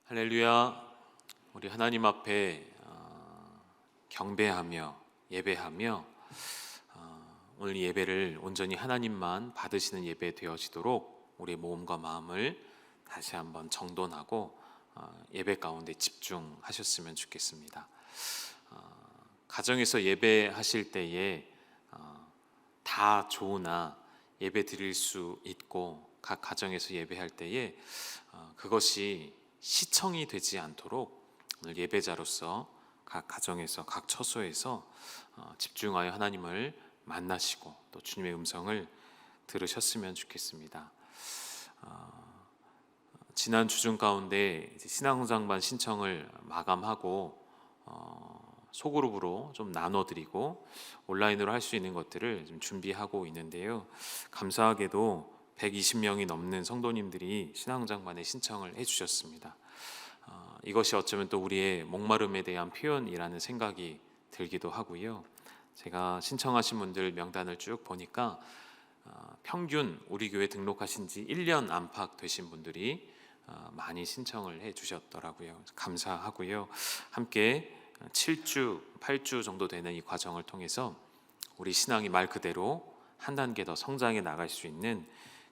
할렐루야. 우리 하나님 앞에 경배하며 예배하며 오늘 예배를 온전히 하나님만 받으시는 예배 되어지도록 우리의 몸과 마음을 다시 한번 정돈하고 예배 가운데 집중하셨으면 좋겠습니다. 가정에서 예배하실 때에 다 좋으나 예배 드릴 수 있고 각 가정에서 예배할 때에 그것이 시청이 되지 않도록 오늘 예배자로서 각 가정에서 각 처소에서 집중하여 하나님을 만나시고 또 주님의 음성을 들으셨으면 좋겠습니다. 지난 주중 가운데 신앙성장반 신청을 마감하고 소그룹으로 좀 나눠드리고 온라인으로 할 수 있는 것들을 좀 준비하고 있는데요. 감사하게도 120명이 넘는 성도님들이 신앙성장반에 신청을 해주셨습니다. 이것이 어쩌면 또 우리의 목마름에 대한 표현이라는 생각이 들기도 하고요. 제가 신청하신 분들 명단을 쭉 보니까 평균 우리 교회 등록하신 지 1년 안팎 되신 분들이 많이 신청을 해주셨더라고요. 감사하고요. 함께 7주, 8주 정도 되는 이 과정을 통해서 우리 신앙이 말 그대로 한 단계 더 성장해 나갈 수 있는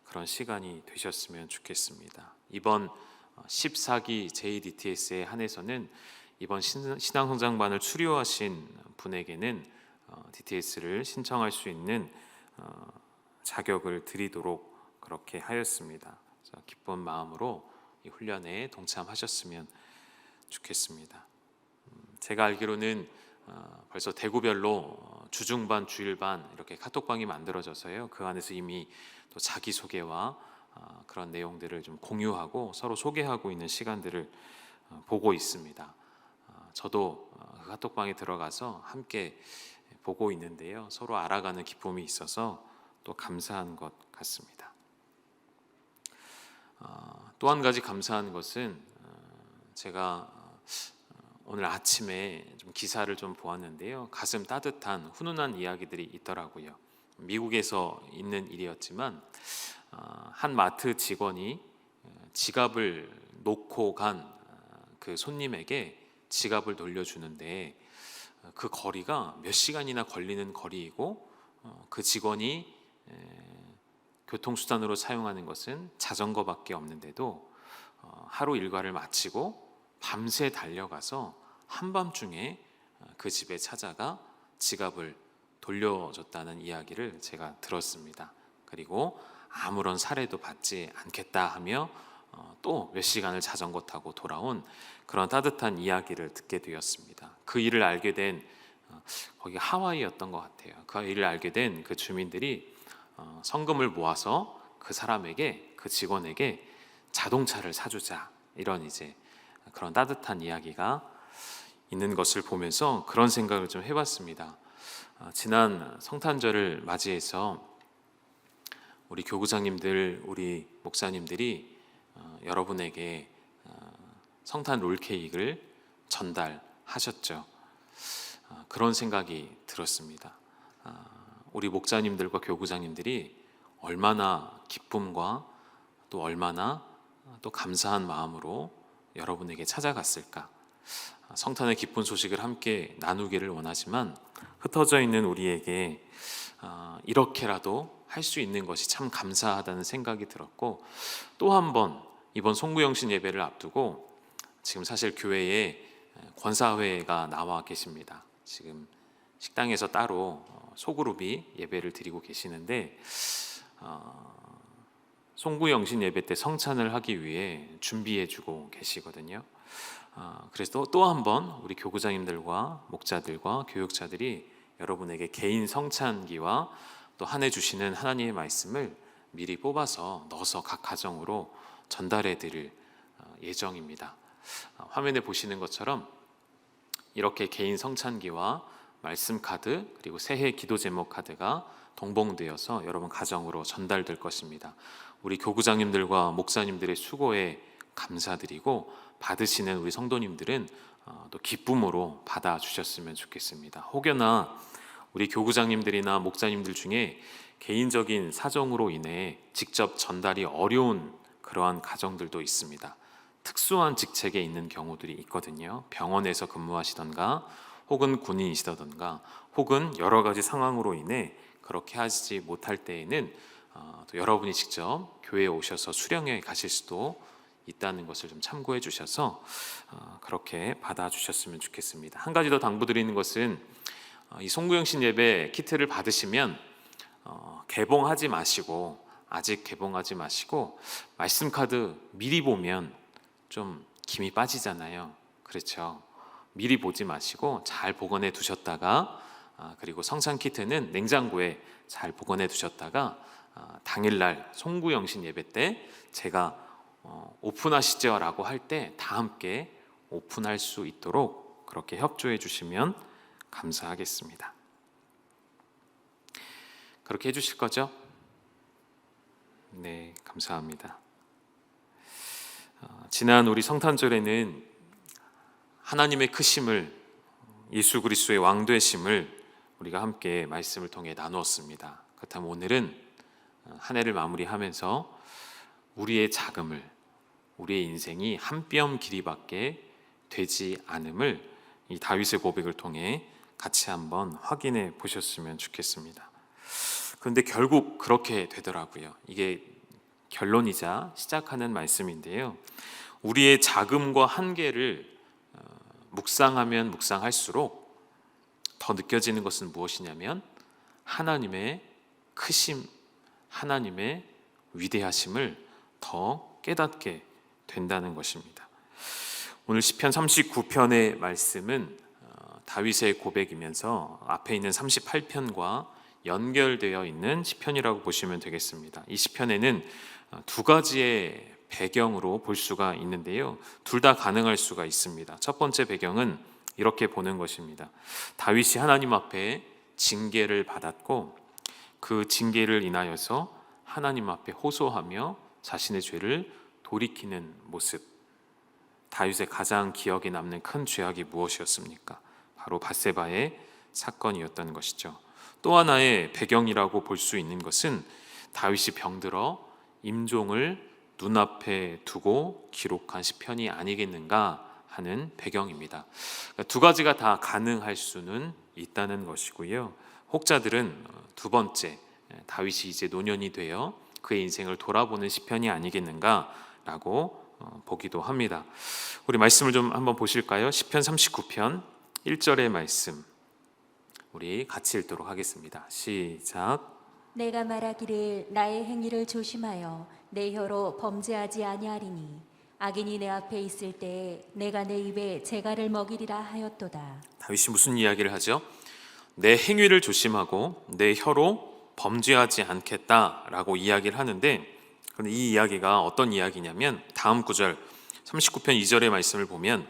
그런 시간이 되셨으면 좋겠습니다. 이번 14기 JDTS에 한해서는 이번 신앙성장반을 수료하신 분에게는 DTS를 신청할 수 있는 자격을 드리도록 그렇게 하였습니다. 그래서 기쁜 마음으로 이 훈련에 동참하셨으면 좋겠습니다. 제가 알기로는 벌써 대구별로 주중반, 주일반 이렇게 카톡방이 만들어져서요. 그 안에서 이미 또 자기소개와 그런 내용들을 좀 공유하고 서로 소개하고 있는 시간들을 보고 있습니다. 저도 그 카톡방에 들어가서 함께 보고 있는데요. 서로 알아가는 기쁨이 있어서 또 감사한 것 같습니다. 또 한 가지 감사한 것은 제가 오늘 아침에 좀 기사를 좀 보았는데요. 가슴 따뜻한 훈훈한 이야기들이 있더라고요. 미국에서 있는 일이었지만 한 마트 직원이 지갑을 놓고 간 그 손님에게 지갑을 돌려주는데 그 거리가 몇 시간이나 걸리는 거리이고 그 직원이 교통수단으로 사용하는 것은 자전거밖에 없는데도 하루 일과를 마치고 밤새 달려가서 한밤중에 그 집에 찾아가 지갑을 돌려줬다는 이야기를 제가 들었습니다. 그리고 아무런 살해도 받지 않겠다 하며 또 몇 시간을 자전거 타고 돌아온 그런 따뜻한 이야기를 듣게 되었습니다. 그 일을 알게 된 거기 하와이였던 것 같아요. 그 일을 알게 된 그 주민들이 성금을 모아서 그 사람에게, 그 직원에게 자동차를 사주자, 이런 이제 그런 따뜻한 이야기가 있는 것을 보면서 그런 생각을 좀 해봤습니다. 지난 성탄절을 맞이해서 우리 교구장님들, 우리 목사님들이 여러분에게 성탄 롤케이크를 전달하셨죠. 그런 생각이 들었습니다. 우리 목사님들과 교구장님들이 얼마나 기쁨과 또 얼마나 또 감사한 마음으로 여러분에게 찾아갔을까. 성탄의 기쁜 소식을 함께 나누기를 원하지만 흩어져 있는 우리에게 이렇게라도 할 수 있는 것이 참 감사하다는 생각이 들었고, 또 한 번 이번 송구영신 예배를 앞두고 지금 사실 교회에 권사회가 나와 계십니다. 지금 식당에서 따로 소그룹이 예배를 드리고 계시는데 송구영신 예배 때 성찬을 하기 위해 준비해주고 계시거든요. 그래서 또 한 번 우리 교구장님들과 목자들과 교육자들이 여러분에게 개인 성찬기와 또 한 해 주시는 하나님의 말씀을 미리 뽑아서 넣어서 각 가정으로 전달해 드릴 예정입니다. 화면에 보시는 것처럼 이렇게 개인 성찬기와 말씀 카드 그리고 새해 기도 제목 카드가 동봉되어서 여러분 가정으로 전달될 것입니다. 우리 교구장님들과 목사님들의 수고에 감사드리고 받으시는 우리 성도님들은 또 기쁨으로 받아주셨으면 좋겠습니다. 혹여나 우리 교구장님들이나 목사님들 중에 개인적인 사정으로 인해 직접 전달이 어려운 그러한 가정들도 있습니다. 특수한 직책에 있는 경우들이 있거든요. 병원에서 근무하시던가 혹은 군인이시던가 혹은 여러 가지 상황으로 인해 그렇게 하지 못할 때에는 또 여러분이 직접 교회에 오셔서 수령회 가실 수도 있다는 것을 좀 참고해 주셔서 그렇게 받아주셨으면 좋겠습니다. 한 가지 더 당부드리는 것은 이 송구영신 예배 키트를 받으시면 개봉하지 마시고, 아직 개봉하지 마시고 말씀 카드 미리 보면 좀 김이 빠지잖아요. 그렇죠? 미리 보지 마시고 잘 보관해 두셨다가 그리고 성찬 키트는 냉장고에 잘 보관해 두셨다가 당일날 송구영신 예배 때 제가 오픈하시죠 라고 할 때 다 함께 오픈할 수 있도록 그렇게 협조해 주시면 감사하겠습니다. 그렇게 해주실 거죠? 네, 감사합니다. 지난 우리 성탄절에는 하나님의 크심을, 예수 그리스도의 왕되심을 우리가 함께 말씀을 통해 나누었습니다. 그렇다면 오늘은 한 해를 마무리하면서 우리의 자금을, 우리의 인생이 한 뼘 길이밖에 되지 않음을 이 다윗의 고백을 통해 같이 한번 확인해 보셨으면 좋겠습니다. 그런데 결국 그렇게 되더라고요. 이게 결론이자 시작하는 말씀인데요. 우리의 자금과 한계를 묵상하면 묵상할수록 더 느껴지는 것은 무엇이냐면 하나님의 크심, 하나님의 위대하심을 더 깨닫게 된다는 것입니다. 오늘 시편 39편의 말씀은 다윗의 고백이면서 앞에 있는 38편과 연결되어 있는 시편이라고 보시면 되겠습니다. 이 시편에는 두 가지의 배경으로 볼 수가 있는데요, 둘 다 가능할 수가 있습니다. 첫 번째 배경은 이렇게 보는 것입니다. 다윗이 하나님 앞에 징계를 받았고 그 징계를 인하여서 하나님 앞에 호소하며 자신의 죄를 돌이키는 모습. 다윗의 가장 기억에 남는 큰 죄악이 무엇이었습니까? 바로 밧세바의 사건이었던 것이죠. 또 하나의 배경이라고 볼 수 있는 것은 다윗이 병들어 임종을 눈앞에 두고 기록한 시편이 아니겠는가 하는 배경입니다. 그러니까 두 가지가 다 가능할 수는 있다는 것이고요. 혹자들은 두 번째, 다윗이 이제 노년이 되어 그의 인생을 돌아보는 시편이 아니겠는가라고 보기도 합니다. 우리 말씀을 좀 한번 보실까요? 시편 39편 1절의 말씀 우리 같이 읽도록 하겠습니다. 시작. 내가 말하기를 나의 행위를 조심하여 내 혀로 범죄하지 아니하리니 악인이 내 앞에 있을 때에 내가 내 입에 재갈을 먹이리라 하였도다. 다윗이 무슨 이야기를 하죠? 내 행위를 조심하고 내 혀로 범죄하지 않겠다라고 이야기를 하는데, 그런데 이 이야기가 어떤 이야기냐면 다음 구절 39편 2절의 말씀을 보면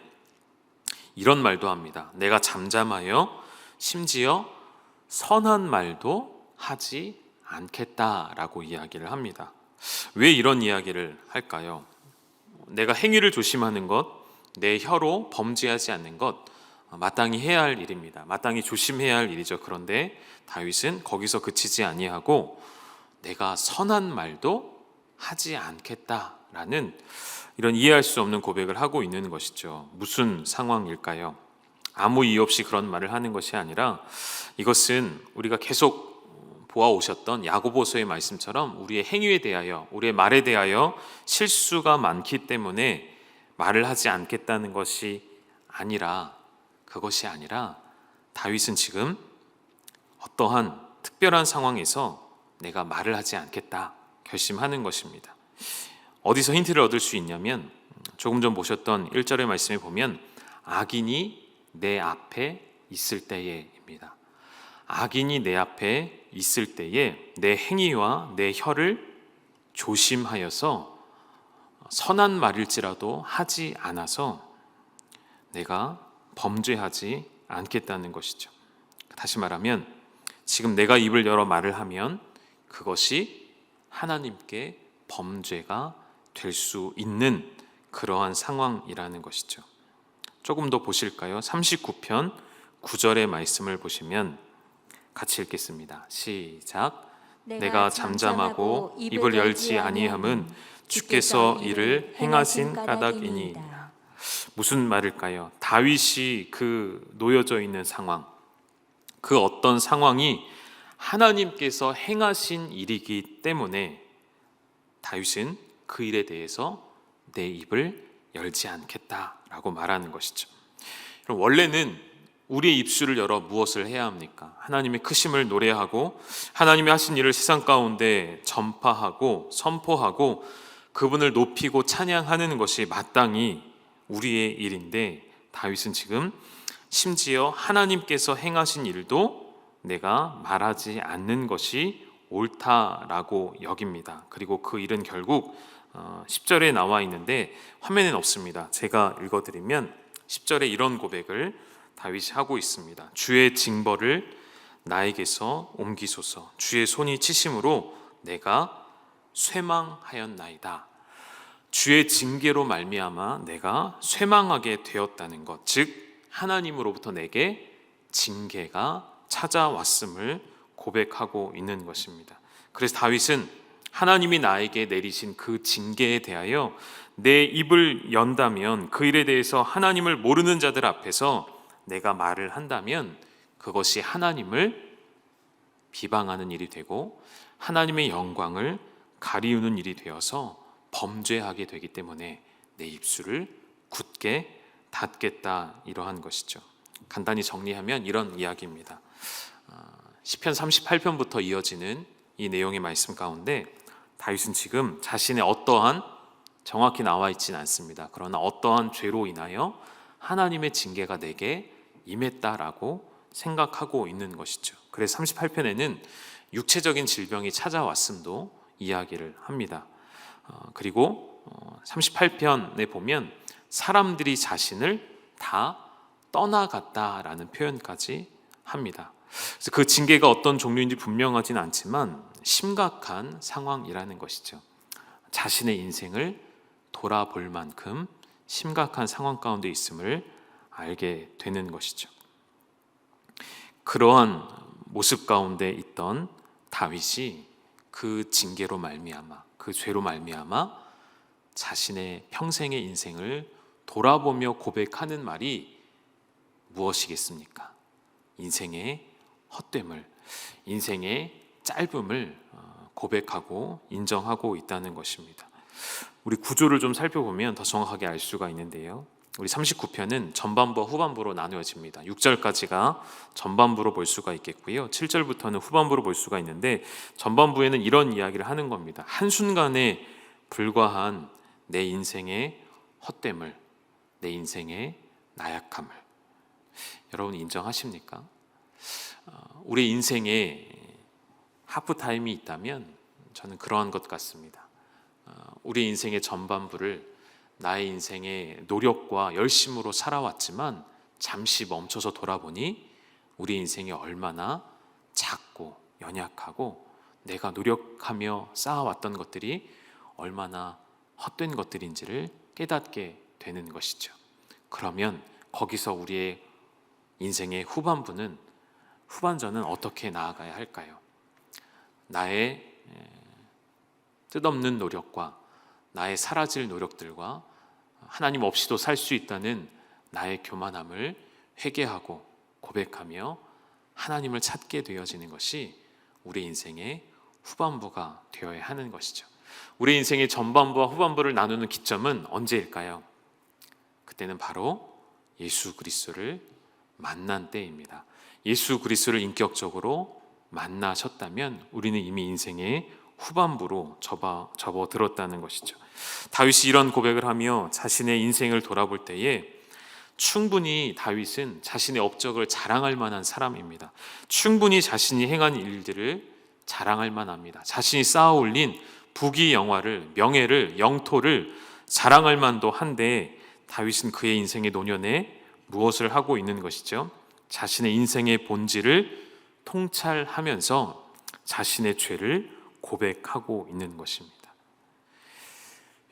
이런 말도 합니다. 내가 잠잠하여 심지어 선한 말도 하지 않겠다라고 이야기를 합니다. 왜 이런 이야기를 할까요? 내가 행위를 조심하는 것, 내 혀로 범죄하지 않는 것, 마땅히 해야 할 일입니다. 마땅히 조심해야 할 일이죠. 그런데 다윗은 거기서 그치지 아니하고 내가 선한 말도 하지 않겠다라는 이런 이해할 수 없는 고백을 하고 있는 것이죠. 무슨 상황일까요? 아무 이유 없이 그런 말을 하는 것이 아니라 이것은 우리가 계속 보아오셨던 야고보서의 말씀처럼 우리의 행위에 대하여, 우리의 말에 대하여 실수가 많기 때문에 말을 하지 않겠다는 것이 아니라, 그것이 아니라 다윗은 지금 어떠한 특별한 상황에서 내가 말을 하지 않겠다 결심하는 것입니다. 어디서 힌트를 얻을 수 있냐면 조금 전 보셨던 1절의 말씀에 보면 악인이 내 앞에 있을 때에입니다. 악인이 내 앞에 있을 때에 내 행위와 내 혀를 조심하여서 선한 말일지라도 하지 않아서 내가 범죄하지 않겠다는 것이죠. 다시 말하면 지금 내가 입을 열어 말을 하면 그것이 하나님께 범죄가 될 수 있는 그러한 상황이라는 것이죠. 조금 더 보실까요? 39편 9절의 말씀을 보시면 같이 읽겠습니다. 시작. 내가 잠잠하고 입을 열지 아니함은 주께서 이를 행하신 까닭이니이다. 무슨 말일까요? 다윗이 그 놓여져 있는 상황, 그 어떤 상황이 하나님께서 행하신 일이기 때문에 다윗은 그 일에 대해서 내 입을 열지 않겠다라고 말하는 것이죠. 원래는 우리의 입술을 열어 무엇을 해야 합니까? 하나님의 크심을 노래하고 하나님이 하신 일을 세상 가운데 전파하고 선포하고 그분을 높이고 찬양하는 것이 마땅히 우리의 일인데, 다윗은 지금 심지어 하나님께서 행하신 일도 내가 말하지 않는 것이 옳다라고 여깁니다. 그리고 그 일은 결국 10절에 나와 있는데 화면엔 없습니다. 제가 읽어드리면 10절에 이런 고백을 다윗이 하고 있습니다. 주의 징벌을 나에게서 옮기소서. 주의 손이 치심으로 내가 쇠망하였나이다. 주의 징계로 말미암아 내가 쇠망하게 되었다는 것, 즉 하나님으로부터 내게 징계가 찾아왔음을 고백하고 있는 것입니다. 그래서 다윗은 하나님이 나에게 내리신 그 징계에 대하여 내 입을 연다면, 그 일에 대해서 하나님을 모르는 자들 앞에서 내가 말을 한다면 그것이 하나님을 비방하는 일이 되고 하나님의 영광을 가리우는 일이 되어서 범죄하게 되기 때문에 내 입술을 굳게 닫겠다, 이러한 것이죠. 간단히 정리하면 이런 이야기입니다. 시편 38편부터 이어지는 이 내용의 말씀 가운데 다윗은 지금 자신의 어떠한, 정확히 나와 있지는 않습니다. 그러나 어떠한 죄로 인하여 하나님의 징계가 내게 임했다라고 생각하고 있는 것이죠. 그래서 38편에는 육체적인 질병이 찾아왔음도 이야기를 합니다. 그리고 38편에 보면 사람들이 자신을 다 떠나갔다라는 표현까지 합니다. 그래서 그 징계가 어떤 종류인지 분명하진 않지만 심각한 상황이라는 것이죠. 자신의 인생을 돌아볼 만큼 심각한 상황 가운데 있음을 알게 되는 것이죠. 그러한 모습 가운데 있던 다윗이 그 징계로 말미암아, 그 죄로 말미암아 자신의 평생의 인생을 돌아보며 고백하는 말이 무엇이겠습니까? 인생의 헛됨을, 인생의 짧음을 고백하고 인정하고 있다는 것입니다. 우리 구조를 좀 살펴보면 더 정확하게 알 수가 있는데요. 우리 39편은 전반부와 후반부로 나누어집니다. 6절까지가 전반부로 볼 수가 있겠고요. 7절부터는 후반부로 볼 수가 있는데, 전반부에는 이런 이야기를 하는 겁니다. 한순간에 불과한 내 인생의 헛됨을, 내 인생의 나약함을. 여러분 인정하십니까? 우리 인생에 하프타임이 있다면 저는 그러한 것 같습니다. 우리 인생의 전반부를 나의 인생의 노력과 열심으로 살아왔지만 잠시 멈춰서 돌아보니 우리 인생이 얼마나 작고 연약하고 내가 노력하며 쌓아왔던 것들이 얼마나 헛된 것들인지를 깨닫게 되는 것이죠. 그러면 거기서 우리의 인생의 후반전은 어떻게 나아가야 할까요? 나의 뜻없는 노력과 나의 사라질 노력들과 하나님 없이도 살 수 있다는 나의 교만함을 회개하고 고백하며 하나님을 찾게 되어지는 것이 우리 인생의 후반부가 되어야 하는 것이죠. 우리 인생의 전반부와 후반부를 나누는 기점은 언제일까요? 그때는 바로 예수 그리스도를 만난 때입니다. 예수 그리스도를 인격적으로 만나셨다면 우리는 이미 인생의 후반부로 접어들었다는 것이죠. 다윗이 이런 고백을 하며 자신의 인생을 돌아볼 때에 충분히 다윗은 자신의 업적을 자랑할 만한 사람입니다. 충분히 자신이 행한 일들을 자랑할 만합니다. 자신이 쌓아올린 부귀 영화를, 명예를, 영토를 자랑할 만도 한데, 다윗은 그의 인생의 노년에 무엇을 하고 있는 것이죠? 자신의 인생의 본질을 통찰하면서 자신의 죄를 고백하고 있는 것입니다.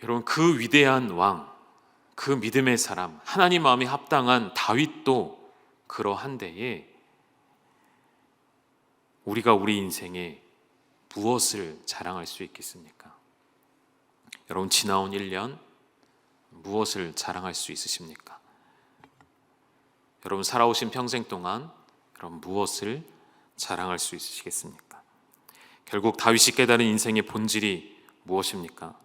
여러분, 그 위대한 왕, 그 믿음의 사람, 하나님 마음에 합당한 다윗도 그러한데에 우리가 우리 인생에 무엇을 자랑할 수 있겠습니까? 여러분, 지나온 1년 무엇을 자랑할 수 있으십니까? 여러분, 살아오신 평생 동안 그럼 무엇을 자랑할 수 있으시겠습니까? 결국 다윗이 깨달은 인생의 본질이 무엇입니까?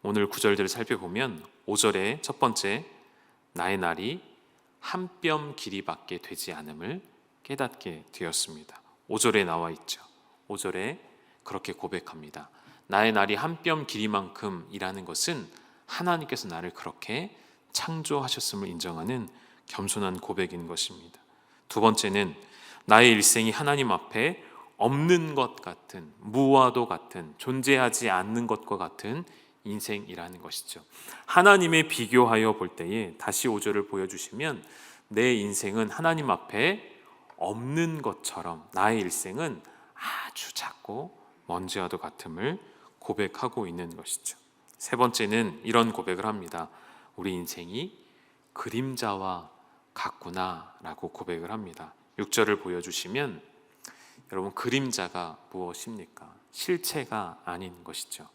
오늘 구절들을 살펴보면 5절에 첫 번째, 나의 날이 한 뼘 길이밖에 되지 않음을 깨닫게 되었습니다. 5절에 나와 있죠. 5절에 그렇게 고백합니다. 나의 날이 한 뼘 길이만큼이라는 것은 하나님께서 나를 그렇게 창조하셨음을 인정하는 겸손한 고백인 것입니다. 두 번째는 나의 일생이 하나님 앞에 없는 것 같은, 무와도 같은, 존재하지 않는 것과 같은 인생이라는 것이죠. 하나님에 비교하여 볼 때에 다시 5절을 보여주시면 내 인생은 하나님 앞에 없는 것처럼, 나의 일생은 아주 작고 먼지와도 같음을 고백하고 있는 것이죠. 세 번째는 이런 고백을 합니다. 우리 인생이 그림자와 같구나 라고 고백을 합니다. 6절을 보여주시면 여러분, 그림자가 무엇입니까? 실체가 아닌 것이죠.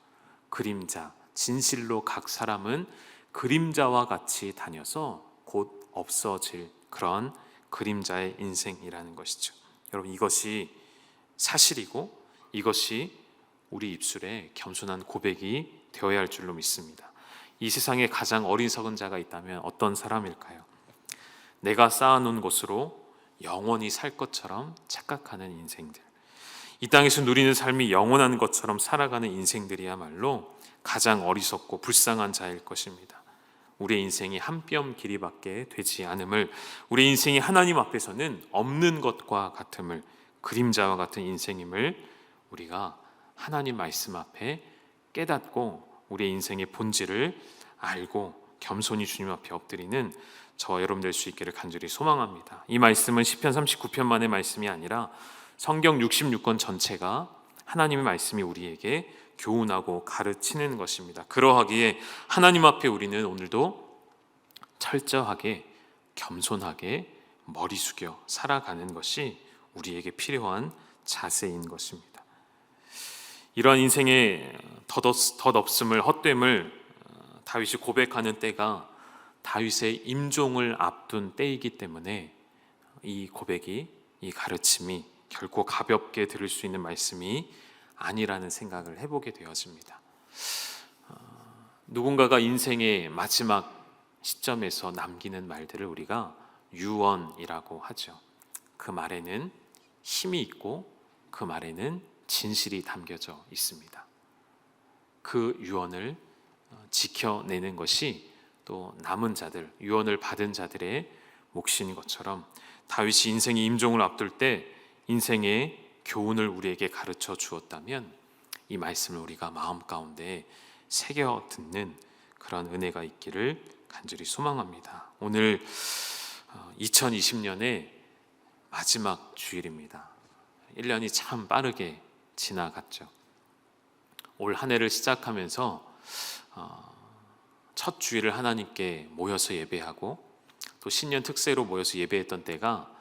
그림자, 진실로 각 사람은 그림자와 같이 다녀서 곧 없어질 그런 그림자의 인생이라는 것이죠. 여러분, 이것이 사실이고 이것이 우리 입술에 겸손한 고백이 되어야 할 줄로 믿습니다. 이 세상에 가장 어리석은 자가 있다면 어떤 사람일까요? 내가 쌓아놓은 것으로 영원히 살 것처럼 착각하는 인생들, 이 땅에서 누리는 삶이 영원한 것처럼 살아가는 인생들이야말로 가장 어리석고 불쌍한 자일 것입니다. 우리의 인생이 한 뼘 길이밖에 되지 않음을, 우리의 인생이 하나님 앞에서는 없는 것과 같음을, 그림자와 같은 인생임을 우리가 하나님 말씀 앞에 깨닫고 우리의 인생의 본질을 알고 겸손히 주님 앞에 엎드리는 저와 여러분 될 수 있기를 간절히 소망합니다. 이 말씀은 시편 39편만의 말씀이 아니라 성경 66권 전체가 하나님의 말씀이 우리에게 교훈하고 가르치는 것입니다. 그러하기에 하나님 앞에 우리는 오늘도 철저하게 겸손하게 머리 숙여 살아가는 것이 우리에게 필요한 자세인 것입니다. 이러한 인생의 덧없음을, 헛됨을 다윗이 고백하는 때가 다윗의 임종을 앞둔 때이기 때문에 이 고백이, 이 가르침이 결코 가볍게 들을 수 있는 말씀이 아니라는 생각을 해보게 되어집니다. 누군가가 인생의 마지막 시점에서 남기는 말들을 우리가 유언이라고 하죠. 그 말에는 힘이 있고 그 말에는 진실이 담겨져 있습니다. 그 유언을 지켜내는 것이 또 남은 자들, 유언을 받은 자들의 몫인 것처럼 다윗이 인생의 임종을 앞둘 때 인생의 교훈을 우리에게 가르쳐 주었다면 이 말씀을 우리가 마음 가운데 새겨 듣는 그런 은혜가 있기를 간절히 소망합니다. 오늘 2020년의 마지막 주일입니다. 1년이 참 빠르게 지나갔죠. 올 한 해를 시작하면서 첫 주일을 하나님께 모여서 예배하고 또 신년 특세로 모여서 예배했던 때가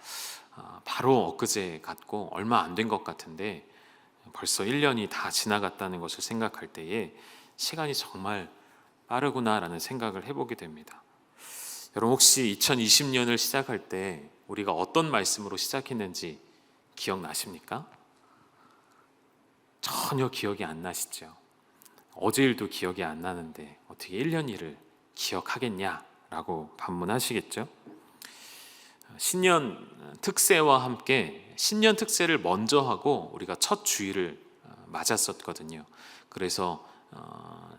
바로 엊그제 같고 얼마 안 된 것 같은데 벌써 1년이 다 지나갔다는 것을 생각할 때에 시간이 정말 빠르구나라는 생각을 해보게 됩니다. 여러분, 혹시 2020년을 시작할 때 우리가 어떤 말씀으로 시작했는지 기억나십니까? 전혀 기억이 안 나시죠? 어제 일도 기억이 안 나는데 어떻게 1년 일을 기억하겠냐라고 반문하시겠죠? 신년 특세와 함께 신년 특세를 먼저 하고 우리가 첫 주일을 맞았었거든요. 그래서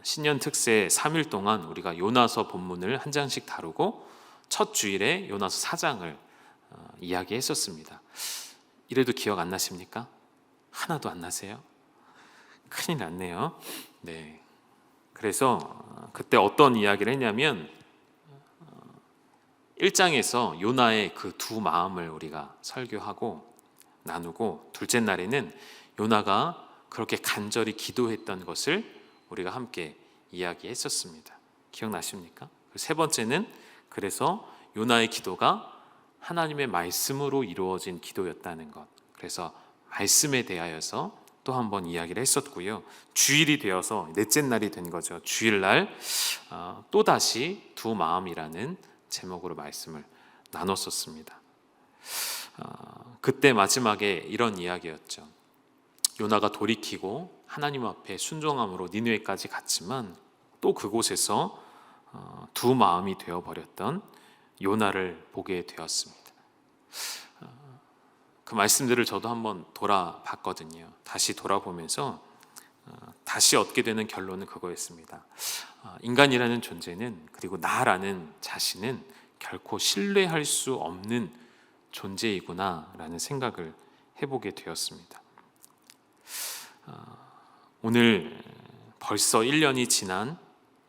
신년 특세 3일 동안 우리가 요나서 본문을 한 장씩 다루고 첫 주일에 요나서 4장을 이야기했었습니다. 이래도 기억 안 나십니까? 하나도 안 나세요? 큰일 났네요. 네. 그래서 그때 어떤 이야기를 했냐면 1장에서 요나의 그 두 마음을 우리가 설교하고 나누고, 둘째 날에는 요나가 그렇게 간절히 기도했던 것을 우리가 함께 이야기했었습니다. 기억나십니까? 세 번째는 그래서 요나의 기도가 하나님의 말씀으로 이루어진 기도였다는 것, 그래서 말씀에 대하여서 또 한 번 이야기를 했었고요. 주일이 되어서 넷째 날이 된 거죠. 주일날 또다시 두 마음이라는 제목으로 말씀을 나눴었습니다. 그때 마지막에 이런 이야기였죠. 요나가 돌이키고 하나님 앞에 순종함으로 니느웨까지 갔지만 또 그곳에서 두 마음이 되어버렸던 요나를 보게 되었습니다. 그 말씀들을 저도 한번 돌아봤거든요. 다시 돌아보면서 다시 얻게 되는 결론은 그거였습니다. 인간이라는 존재는, 그리고 나라는 자신은 결코 신뢰할 수 없는 존재이구나 라는 생각을 해보게 되었습니다. 오늘 벌써 1년이 지난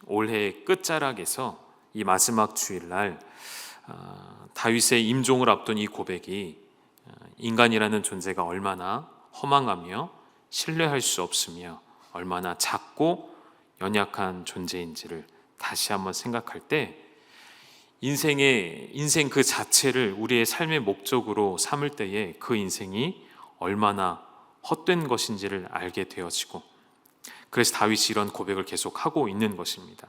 올해 끝자락에서 이 마지막 주일날 다윗의 임종을 앞둔 이 고백이 인간이라는 존재가 얼마나 허망하며 신뢰할 수 없으며 얼마나 작고 연약한 존재인지를 다시 한번 생각할 때 인생 그 자체를 우리의 삶의 목적으로 삼을 때에 그 인생이 얼마나 헛된 것인지를 알게 되어지고, 그래서 다윗이 이런 고백을 계속하고 있는 것입니다.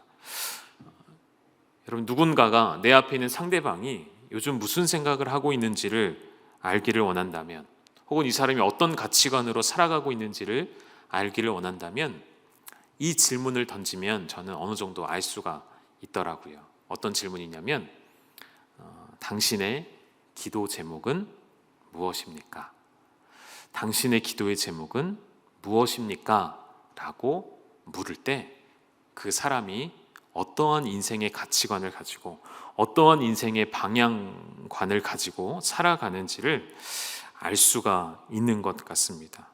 여러분, 누군가가 내 앞에 있는 상대방이 요즘 무슨 생각을 하고 있는지를 알기를 원한다면, 혹은 이 사람이 어떤 가치관으로 살아가고 있는지를 알기를 원한다면 이 질문을 던지면 저는 어느 정도 알 수가 있더라고요. 어떤 질문이냐면 당신의 기도 제목은 무엇입니까? 당신의 기도의 제목은 무엇입니까? 라고 물을 때 그 사람이 어떠한 인생의 가치관을 가지고 어떠한 인생의 방향관을 가지고 살아가는지를 알 수가 있는 것 같습니다.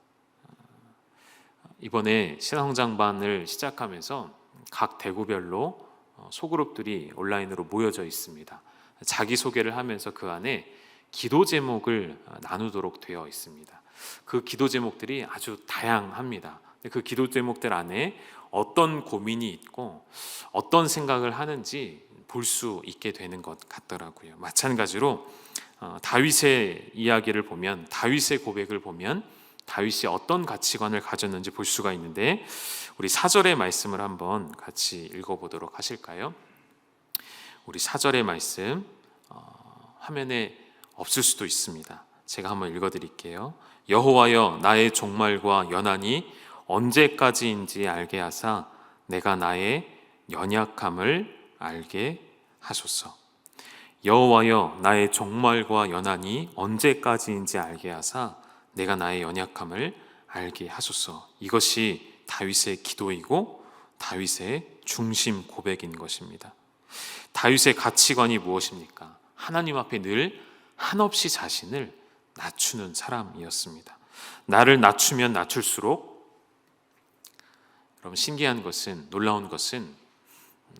이번에 신앙성장반을 시작하면서 각 대구별로 소그룹들이 온라인으로 모여져 있습니다. 자기소개를 하면서 그 안에 기도 제목을 나누도록 되어 있습니다. 그 기도 제목들이 아주 다양합니다. 그 기도 제목들 안에 어떤 고민이 있고 어떤 생각을 하는지 볼 수 있게 되는 것 같더라고요. 마찬가지로 다윗의 이야기를 보면, 다윗의 고백을 보면 다윗이 어떤 가치관을 가졌는지 볼 수가 있는데, 우리 4절의 말씀을 한번 같이 읽어보도록 하실까요? 우리 4절의 말씀 화면에 없을 수도 있습니다. 제가 한번 읽어드릴게요. 여호와여, 나의 종말과 연한이 언제까지인지 알게 하사 내가 나의 연약함을 알게 하소서. 여호와여, 나의 종말과 연한이 언제까지인지 알게 하사 내가 나의 연약함을 알게 하소서. 이것이 다윗의 기도이고 다윗의 중심 고백인 것입니다. 다윗의 가치관이 무엇입니까? 하나님 앞에 늘 한없이 자신을 낮추는 사람이었습니다. 나를 낮추면 낮출수록, 여러분, 신기한 것은, 놀라운 것은,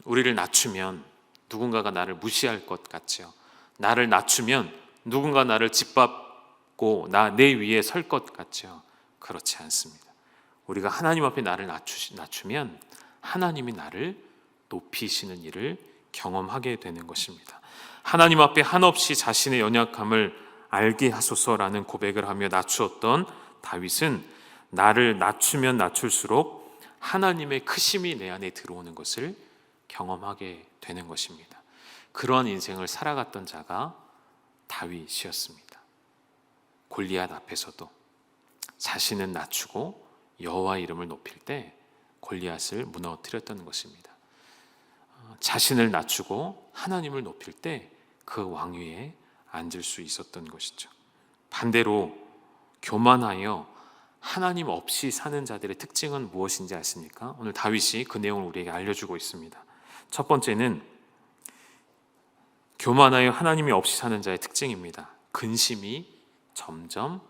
우리를 낮추면 누군가가 나를 무시할 것 같죠. 나를 낮추면 누군가 나를 짓밟고 내 위에 설 것 같죠. 그렇지 않습니다. 우리가 하나님 앞에 나를 낮추면 하나님이 나를 높이시는 일을 경험하게 되는 것입니다. 하나님 앞에 한없이 자신의 연약함을 알게 하소서라는 고백을 하며 낮추었던 다윗은 나를 낮추면 낮출수록 하나님의 크심이 내 안에 들어오는 것을 경험하게 되는 것입니다. 그러한 인생을 살아갔던 자가 다윗이었습니다. 골리앗 앞에서도 자신은 낮추고 여호와 이름을 높일 때 골리앗을 무너뜨렸던 것입니다. 자신을 낮추고 하나님을 높일 때 그 왕위에 앉을 수 있었던 것이죠. 반대로 교만하여 하나님 없이 사는 자들의 특징은 무엇인지 아십니까? 오늘 다윗이 그 내용을 우리에게 알려주고 있습니다. 첫 번째는 교만하여 하나님이 없이 사는 자의 특징입니다. 근심이 점점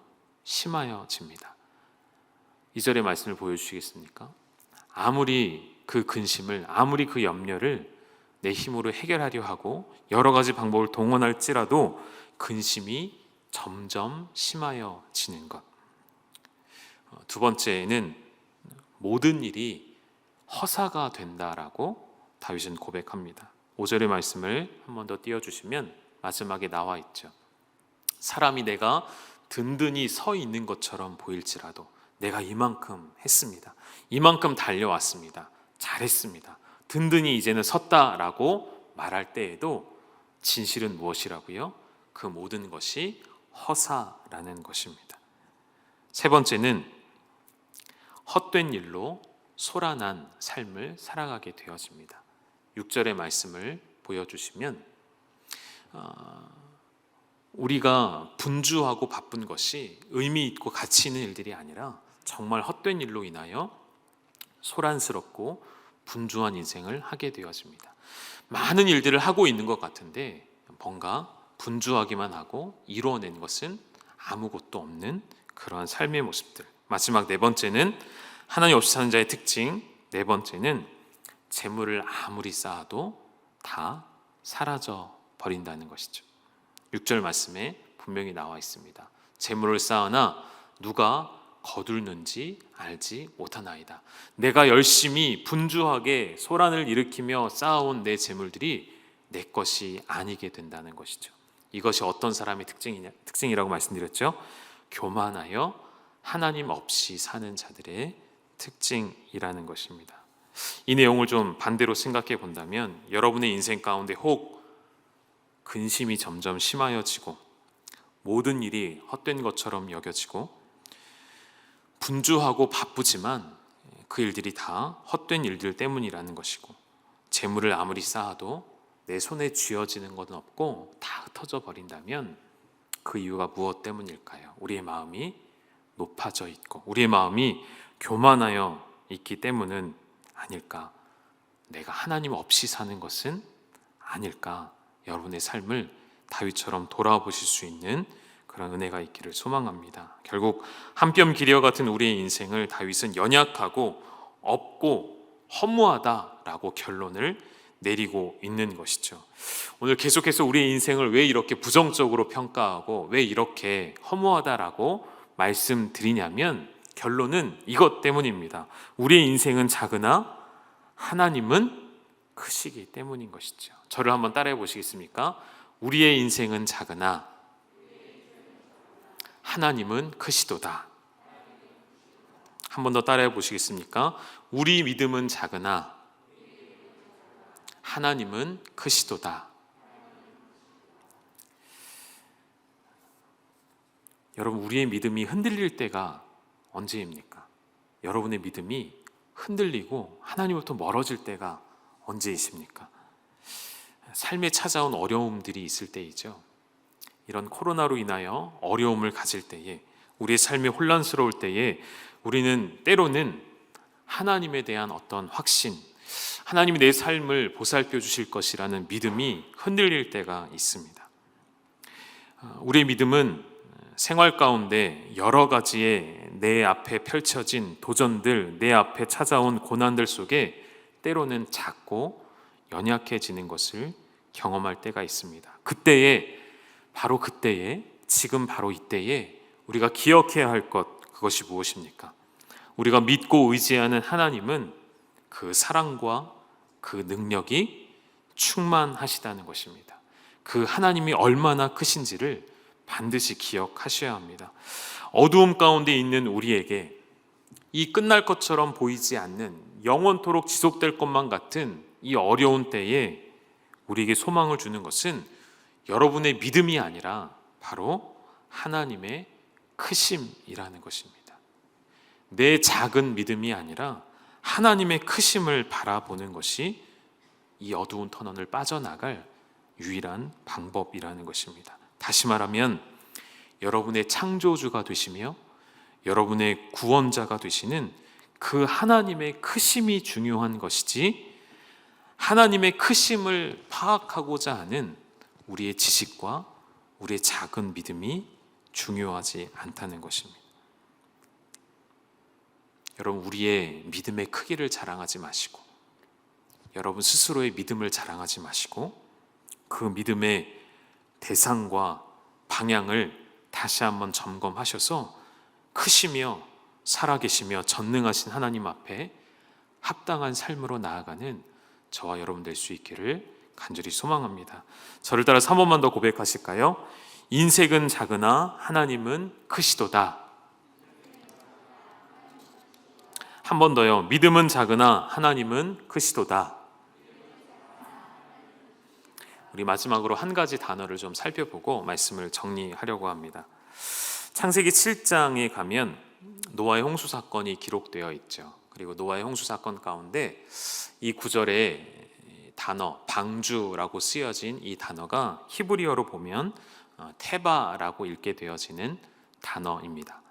심하여집니다. 2절의 말씀을 보여주시겠습니까? 아무리 그 근심을, 아무리 그 염려를 내 힘으로 해결하려 하고 여러 가지 방법을 동원할지라도 근심이 점점 심하여지는 것. 두 번째는 모든 일이 허사가 된다라고 다윗은 고백합니다. 5절의 말씀을 한 번 더 띄워주시면 마지막에 나와 있죠. 사람이 내가 든든히 서 있는 것처럼 보일지라도, 내가 이만큼 했습니다. 이만큼 달려왔습니다. 잘했습니다. 든든히 이제는 섰다라고 말할 때에도 진실은 무엇이라고요? 그 모든 것이 허사라는 것입니다. 세 번째는 헛된 일로 소란한 삶을 살아가게 되어집니다. 6절의 말씀을 보여주시면 우리가 분주하고 바쁜 것이 의미 있고 가치 있는 일들이 아니라 정말 헛된 일로 인하여 소란스럽고 분주한 인생을 하게 되어집니다. 많은 일들을 하고 있는 것 같은데 뭔가 분주하기만 하고 이루어낸 것은 아무것도 없는 그러한 삶의 모습들. 마지막 네 번째는 하나님 없이 사는 자의 특징. 네 번째는 재물을 아무리 쌓아도 다 사라져 버린다는 것이죠. 6절 말씀에 분명히 나와 있습니다. 재물을 쌓으나 누가 거둘는지 알지 못하나이다. 내가 열심히 분주하게 소란을 일으키며 쌓아온 내 재물들이 내 것이 아니게 된다는 것이죠. 이것이 어떤 사람의 특징이라고 말씀드렸죠? 교만하여 하나님 없이 사는 자들의 특징이라는 것입니다. 이 내용을 좀 반대로 생각해 본다면 여러분의 인생 가운데 혹 근심이 점점 심하여지고 모든 일이 헛된 것처럼 여겨지고 분주하고 바쁘지만 그 일들이 다 헛된 일들 때문이라는 것이고 재물을 아무리 쌓아도 내 손에 쥐어지는 것은 없고 다 흩어져 버린다면 그 이유가 무엇 때문일까요? 우리의 마음이 높아져 있고 우리의 마음이 교만하여 있기 때문은 아닐까? 내가 하나님 없이 사는 것은 아닐까? 여러분의 삶을 다윗처럼 돌아보실 수 있는 그런 은혜가 있기를 소망합니다. 결국 한 뼘 기려 같은 우리의 인생을 다윗은 연약하고 없고 허무하다라고 결론을 내리고 있는 것이죠. 오늘 계속해서 우리의 인생을 왜 이렇게 부정적으로 평가하고 왜 이렇게 허무하다라고 말씀드리냐면 결론은 이것 때문입니다. 우리의 인생은 작으나 하나님은 크시기 때문인 것이죠. 저를 한번 따라해 보시겠습니까? 우리의 인생은 작으나 하나님은 크시도다. 한 번 더 따라해 보시겠습니까? 우리 믿음은 작으나 하나님은 크시도다. 여러분, 우리의 믿음이 흔들릴 때가 언제입니까? 여러분의 믿음이 흔들리고 하나님으로부터 멀어질 때가 언제이십니까? 삶에 찾아온 어려움들이 있을 때이죠. 이런 코로나로 인하여 어려움을 가질 때에 우리의 삶이 혼란스러울 때에 우리는 때로는 하나님에 대한 어떤 확신, 하나님이 내 삶을 보살펴 주실 것이라는 믿음이 흔들릴 때가 있습니다. 우리의 믿음은 생활 가운데 여러 가지의 내 앞에 펼쳐진 도전들, 내 앞에 찾아온 고난들 속에 때로는 작고 연약해지는 것을 경험할 때가 있습니다. 바로 그때에, 지금 바로 이때에 우리가 기억해야 할 것, 그것이 무엇입니까? 우리가 믿고 의지하는 하나님은 그 사랑과 그 능력이 충만하시다는 것입니다. 그 하나님이 얼마나 크신지를 반드시 기억하셔야 합니다. 어두움 가운데 있는 우리에게 이 끝날 것처럼 보이지 않는 영원토록 지속될 것만 같은 이 어려운 때에 우리에게 소망을 주는 것은 여러분의 믿음이 아니라 바로 하나님의 크심이라는 것입니다. 내 작은 믿음이 아니라 하나님의 크심을 바라보는 것이 이 어두운 터널을 빠져나갈 유일한 방법이라는 것입니다. 다시 말하면 여러분의 창조주가 되시며 여러분의 구원자가 되시는 그 하나님의 크심이 중요한 것이지 하나님의 크심을 파악하고자 하는 우리의 지식과 우리의 작은 믿음이 중요하지 않다는 것입니다. 여러분, 우리의 믿음의 크기를 자랑하지 마시고 여러분 스스로의 믿음을 자랑하지 마시고 그 믿음의 대상과 방향을 다시 한번 점검하셔서 크시며 살아계시며 전능하신 하나님 앞에 합당한 삶으로 나아가는 저와 여러분 될 수 있기를 간절히 소망합니다. 저를 따라 3번만 더 고백하실까요? 인생은 작으나 하나님은 크시도다. 한 번 더요. 믿음은 작으나 하나님은 크시도다. 우리 마지막으로 한 가지 단어를 좀 살펴보고 말씀을 정리하려고 합니다. 창세기 7장에 가면 노아의 홍수 사건이 기록되어 있죠. 그리고 노아의 홍수 사건 가운데 이 구절에 단어 방주라고 쓰여진 이 단어가 히브리어로 보면 테바라고 읽게 되어지는 단어입니다.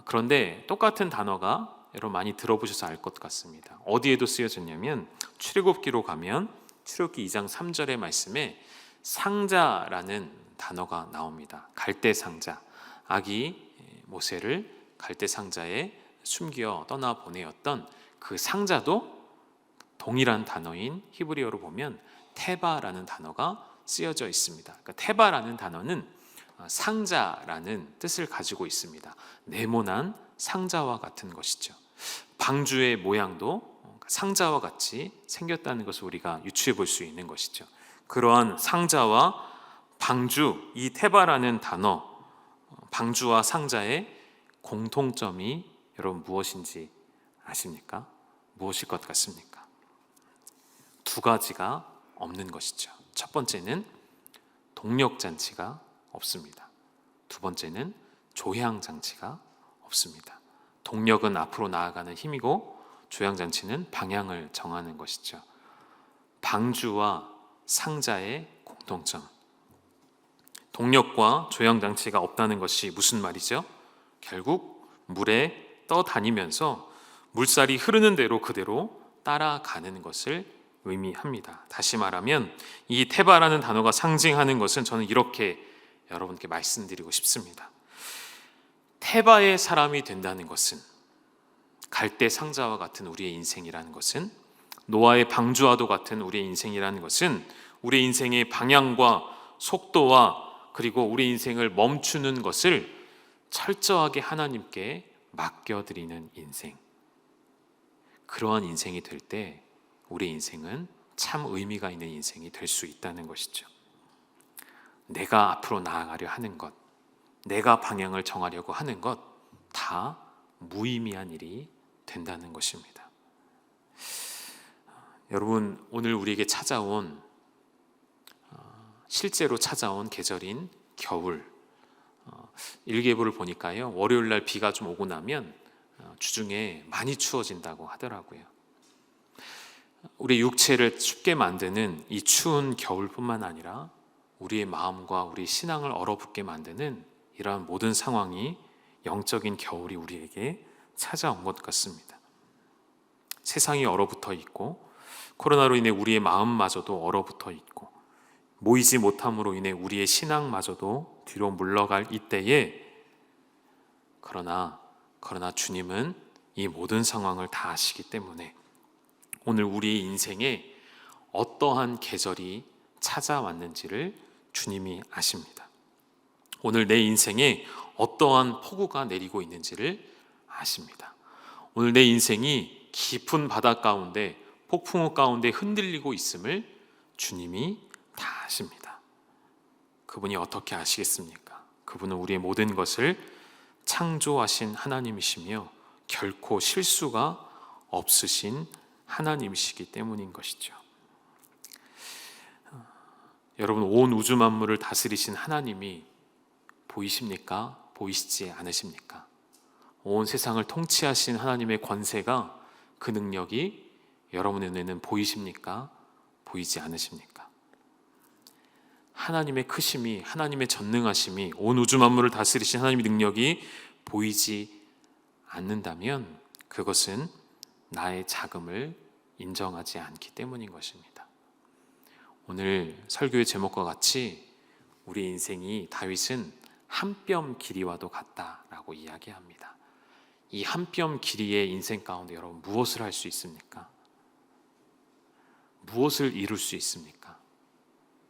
그런데 똑같은 단어가 여러분 많이 들어보셔서 알 것 같습니다. 어디에도 쓰여졌냐면 출애굽기로 가면 출애굽기 2장 3절의 말씀에 상자라는 단어가 나옵니다. 갈대 상자. 아기 모세를 갈대 상자에 숨겨 떠나 보내었던 그 상자도 동일한 단어인 히브리어로 보면 테바라는 단어가 쓰여져 있습니다. 그러니까 테바라는 단어는 상자라는 뜻을 가지고 있습니다. 네모난 상자와 같은 것이죠. 방주의 모양도 상자와 같이 생겼다는 것을 우리가 유추해 볼 수 있는 것이죠. 그러한 상자와 방주, 이 테바라는 단어, 방주와 상자의 공통점이 여러분 무엇인지 아십니까? 무엇일 것 같습니까? 두 가지가 없는 것이죠. 첫 번째는 동력잔치가 없습니다. 두 번째는 조향장치가 없습니다. 동력은 앞으로 나아가는 힘이고 조향장치는 방향을 정하는 것이죠. 방주와 상자의 공통점. 동력과 조향장치가 없다는 것이 무슨 말이죠? 결국 물에 떠다니면서 물살이 흐르는 대로 그대로 따라가는 것을 의미합니다. 다시 말하면 이 테바라는 단어가 상징하는 것은 저는 이렇게 여러분께 말씀드리고 싶습니다. 테바의 사람이 된다는 것은 갈대 상자와 같은 우리의 인생이라는 것은 노아의 방주와도 같은 우리의 인생이라는 것은 우리의 인생의 방향과 속도와 그리고 우리 인생을 멈추는 것을 철저하게 하나님께 맡겨드리는 인생. 그러한 인생이 될 때 우리 인생은 참 의미가 있는 인생이 될 수 있다는 것이죠. 내가 앞으로 나아가려 하는 것, 내가 방향을 정하려고 하는 것 다 무의미한 일이 된다는 것입니다. 여러분, 오늘 우리에게 찾아온 실제로 찾아온 계절인 겨울, 일기예보를 보니까요, 월요일 날 비가 좀 오고 나면 주중에 많이 추워진다고 하더라고요. 우리 육체를 춥게 만드는 이 추운 겨울뿐만 아니라 우리의 마음과 우리 신앙을 얼어붙게 만드는 이러한 모든 상황이 영적인 겨울이 우리에게 찾아온 것 같습니다. 세상이 얼어붙어 있고 코로나로 인해 우리의 마음마저도 얼어붙어 있고 모이지 못함으로 인해 우리의 신앙마저도 뒤로 물러갈 이때에 그러나 주님은 이 모든 상황을 다 아시기 때문에 오늘 우리의 인생에 어떠한 계절이 찾아왔는지를 주님이 아십니다. 오늘 내 인생에 어떠한 폭우가 내리고 있는지를 아십니다. 오늘 내 인생이 깊은 바다 가운데 폭풍우 가운데 흔들리고 있음을 주님이 다 아십니다. 그분이 어떻게 아시겠습니까? 그분은 우리의 모든 것을 창조하신 하나님이시며 결코 실수가 없으신 하나님이시기 때문인 것이죠. 여러분, 온 우주 만물을 다스리신 하나님이 보이십니까? 보이시지 않으십니까? 온 세상을 통치하신 하나님의 권세가, 그 능력이 여러분의 눈에는 보이십니까? 보이지 않으십니까? 하나님의 크심이, 하나님의 전능하심이, 온 우주 만물을 다스리신 하나님의 능력이 보이지 않는다면 그것은 나의 자금을 인정하지 않기 때문인 것입니다. 오늘 설교의 제목과 같이 우리 인생이 다윗은 한 뼘 길이와도 같다라고 이야기합니다. 이 한 뼘 길이의 인생 가운데 여러분 무엇을 할 수 있습니까? 무엇을 이룰 수 있습니까?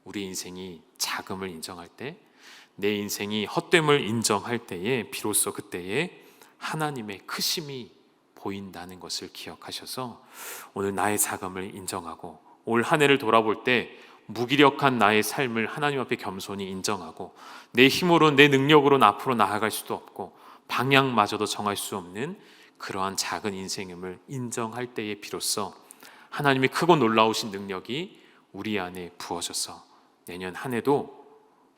우리 인생이 자금을 인정할 때, 내 인생이 헛됨을 인정할 때에 비로소 그때에 하나님의 크심이 보인다는 것을 기억하셔서 오늘 나의 자금을 인정하고 올 한 해를 돌아볼 때 무기력한 나의 삶을 하나님 앞에 겸손히 인정하고 내 힘으로 내 능력으로는 앞으로 나아갈 수도 없고 방향마저도 정할 수 없는 그러한 작은 인생임을 인정할 때에 비로소 하나님의 크고 놀라우신 능력이 우리 안에 부어져서 내년 한 해도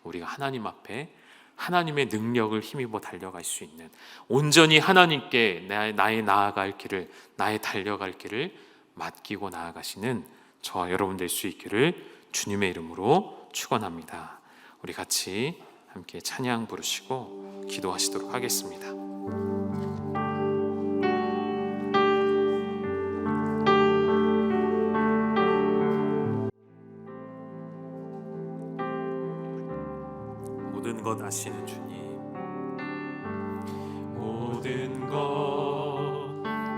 우리가 하나님 앞에 하나님의 능력을 힘입어 달려갈 수 있는, 온전히 하나님께 나의 나아갈 길을, 나의 달려갈 길을 맡기고 나아가시는 저와 여러분 될 수 있기를 주님의 이름으로 축원합니다. 우리 같이 함께 찬양 부르시고 기도하시도록 하겠습니다. 모든 것 아시는 주님, 모든 것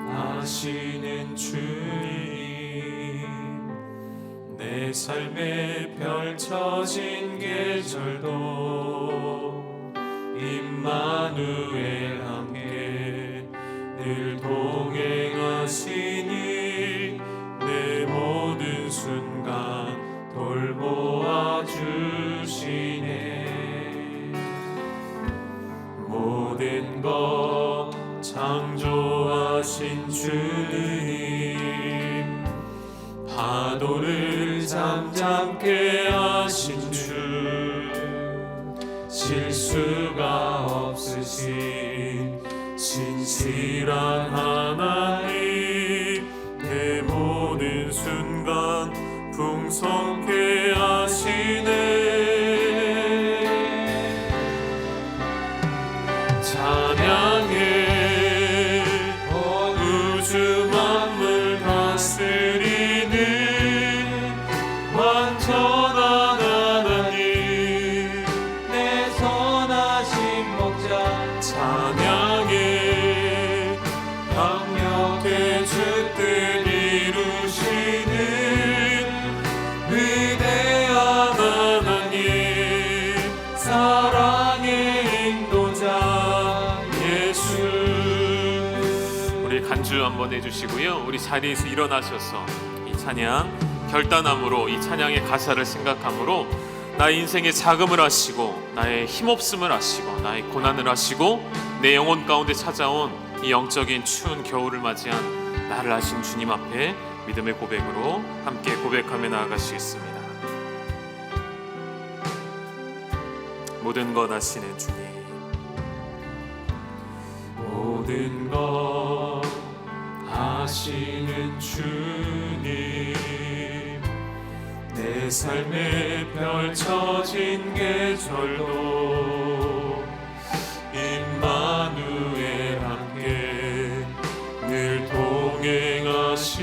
아시는 주님, 내 삶에 펼쳐진 계절도 임마누엘 함께 늘 동행하시니 내 모든 순간 돌보아 주시네. 모든 것 창조하신 주님, 파도를 잠잠케 하신 주, 실수가 없으신 진실한 하나님, 내 모든 순간 풍성케 하시네. 찬양해 우주 만물 다스리는 완전한 하나님, 내 선하신 목자. 찬양해 강력해 주 뜻 이루시는 위대한 하나님, 사랑의 인도자 예수. 우리 간주 한번 해주시고요, 우리 자리에서 일어나셔서 이 찬양 결단함으로, 이 찬양의 가사를 생각함으로 나의 인생의 자금을 아시고 나의 힘없음을 아시고 나의 고난을 아시고 내 영혼 가운데 찾아온 이 영적인 추운 겨울을 맞이한 나를 아신 주님 앞에 믿음의 고백으로 함께 고백하며 나아가시겠습니다. 모든 것 아시는 주님, 모든 것 아시는 주님, 내 삶에 펼쳐진 계절도 임마누엘 함께 늘 동행하시니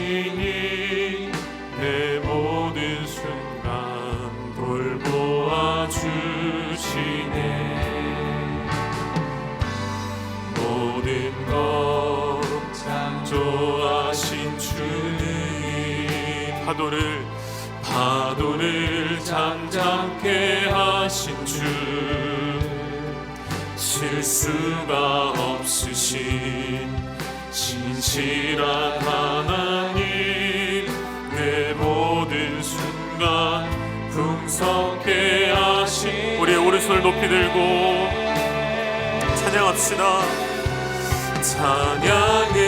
내 모든 순간 돌보아 주시네. 모든 것 창조하신 주님, 파도를 잠잠케 하신 주, 실수가 없으신 진실한 하나님, 내 모든 순간 풍성케 하신. 우리의 오른손을 높이 들고 찬양합시다. 찬양해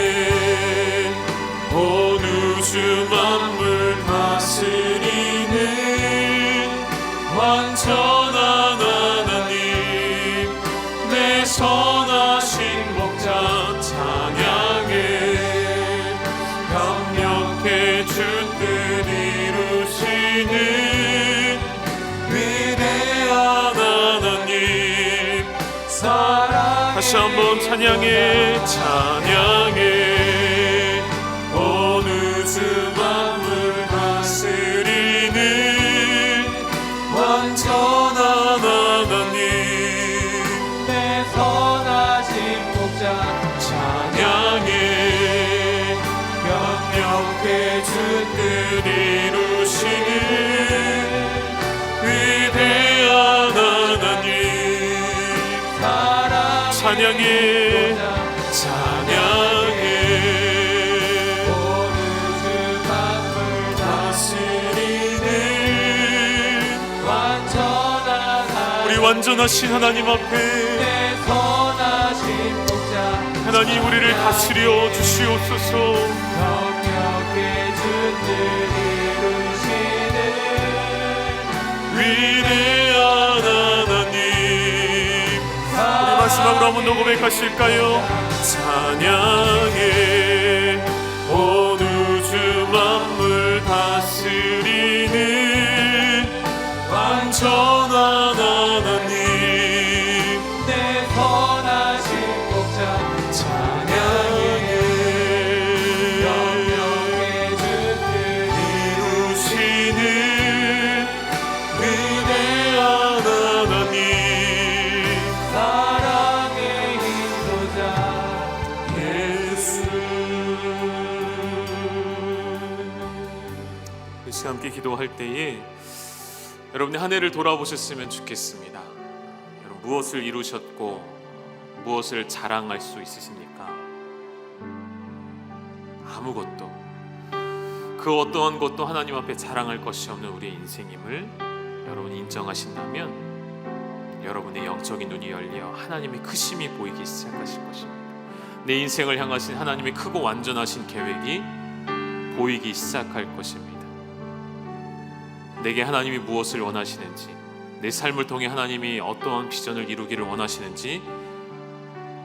온 우주 만물 다스리는 완전한 하나님, 내 선하신 목자. 찬양해 강력해 주 뜻 이루시는 위대한 하나님, 사랑. 다시 한번 찬양해 온 우주 만물 다스리는 완전한 하나님, 내 선하신 목자. 찬양해 강력해 주 뜻 이루시는 위대한 하나님, 사랑. 찬양해 온 우주 만물 다스리는 완전한 우리 완전하신 하나님 앞에 내 선하신 목자. 하나님 우리를 다스려 주시옵소서. 명령해준 일 이루시는 위대한 하나님, 우리 마지막으로 한 번 더 고백하실까요? 찬양해 온 우주 만물 다스리는 완전한 하나님, 내 선하신 목자 찬양해 명령해준 일 이루시는 위대한 하나님, 사랑의 인도자 예수. 그 시간 함께 기도할 때에 여러분의 한 해를 돌아보셨으면 좋겠습니다. 여러분 무엇을 이루셨고 무엇을 자랑할 수 있으십니까? 아무것도, 그 어떠한 것도 하나님 앞에 자랑할 것이 없는 우리의 인생임을 여러분이 인정하신다면 여러분의 영적인 눈이 열려 하나님의 크심이 보이기 시작하실 것입니다. 내 인생을 향하신 하나님의 크고 완전하신 계획이 보이기 시작할 것입니다. 내게 하나님이 무엇을 원하시는지, 내 삶을 통해 하나님이 어떠한 비전을 이루기를 원하시는지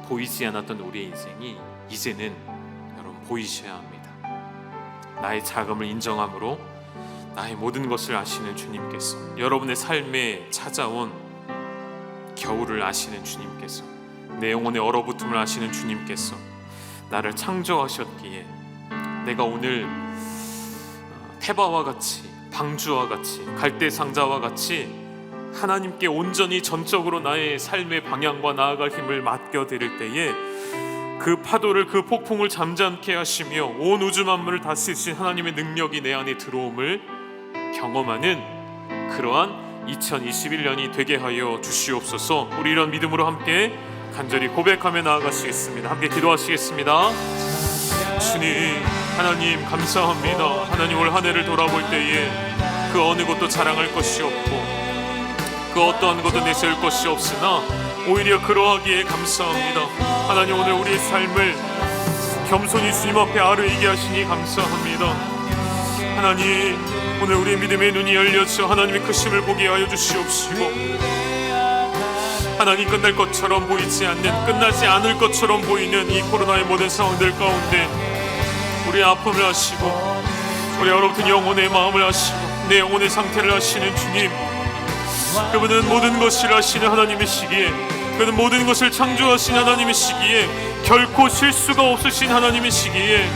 보이지 않았던 우리의 인생이 이제는 여러분 보이셔야 합니다. 나의 자금을 인정함으로 나의 모든 것을 아시는 주님께서, 여러분의 삶에 찾아온 겨울을 아시는 주님께서, 내 영혼의 얼어붙음을 아시는 주님께서 나를 창조하셨기에 내가 오늘 테바와 같이, 방주와 같이, 갈대상자와 같이 하나님께 온전히 전적으로 나의 삶의 방향과 나아갈 힘을 맡겨드릴 때에 그 파도를, 그 폭풍을 잠잠케 하시며 온 우주 만물을 다스리신 하나님의 능력이 내 안에 들어옴을 경험하는 그러한 2021년이 되게 하여 주시옵소서. 우리 이런 믿음으로 함께 간절히 고백하며 나아가시겠습니다. 함께 기도하시겠습니다. 주님, 하나님 감사합니다. 하나님 올 한 해를 돌아볼 때에 그 어느 것도 자랑할 것이 없고 그 어떠한 것도 내세울 것이 없으나 오히려 그러하기에 감사합니다. 하나님 오늘 우리의 삶을 겸손히 주님 앞에 아뢰게 하시니 감사합니다. 하나님 오늘 우리의 믿음의 눈이 열려서 하나님의 크심을 보게 하여 주시옵시고, 하나님 끝날 것처럼 보이지 않는, 끝나지 않을 것처럼 보이는 이 코로나의 모든 상황들 가운데 우리의 아픔을 아시고 우리 얼어붙은 영혼의 마음을 아시고 내 영혼의 상태를 아시는 주님, 그분은 모든 것을 아시는 하나님이시기에, 그분은 모든 것을 창조하신 하나님이시기에, 결코 실수가 없으신 하나님이시기에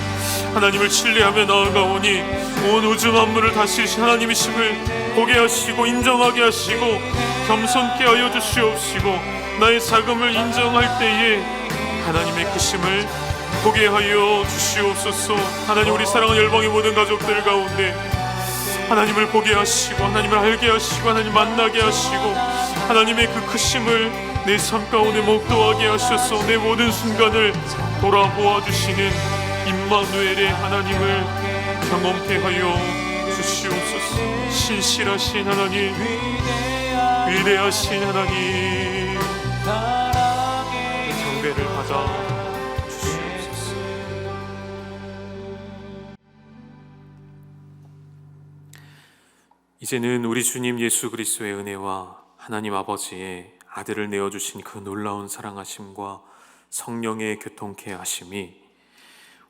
하나님을 신뢰하며 나아가오니 온 우주 만물을 다스리신 하나님이심을 보게 하시고 인정하게 하시고 겸손케 하여 주시옵시고, 나의 자금을 인정할 때에 하나님의 크심을 보게 하여 주시옵소서. 하나님 우리 사랑하는 열방의 모든 가족들 가운데 하나님을 보게 하시고 하나님을 알게 하시고 하나님 만나게 하시고 하나님의 그 크심을 내 삶 가운데 목도하게 하셔서 내 모든 순간을 돌아보아 주시는 임마누엘의 하나님을 경험케 하여 주시옵소서. 신실하신 하나님, 위대하신 하나님, 경배를 받아 주시옵소서. 이제는 우리 주님 예수 그리스도의 은혜와 하나님 아버지의 아들을 내어주신 그 놀라운 사랑하심과 성령의 교통케 하심이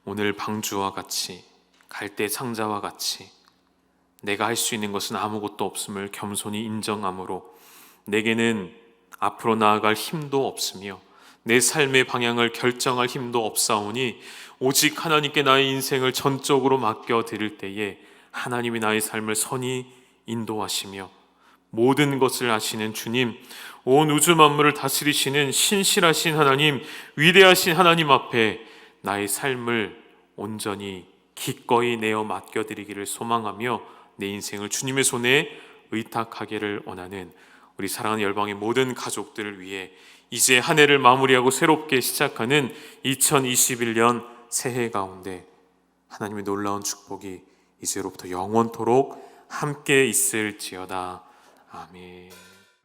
오늘 방주와 같이, 갈대 상자와 같이 내가 할 수 있는 것은 아무것도 없음을 겸손히 인정함으로 내게는 앞으로 나아갈 힘도 없으며 내 삶의 방향을 결정할 힘도 없사오니 오직 하나님께 나의 인생을 전적으로 맡겨드릴 때에 하나님이 나의 삶을 선히 인도하시며 모든 것을 아시는 주님, 온 우주 만물을 다스리시는 신실하신 하나님, 위대하신 하나님 앞에 나의 삶을 온전히 기꺼이 내어 맡겨드리기를 소망하며 내 인생을 주님의 손에 의탁하기를 원하는 우리 사랑하는 열방의 모든 가족들을 위해 이제 한 해를 마무리하고 새롭게 시작하는 2021년 새해 가운데 하나님의 놀라운 축복이 이제로부터 영원토록 함께 있을지어다. 아멘.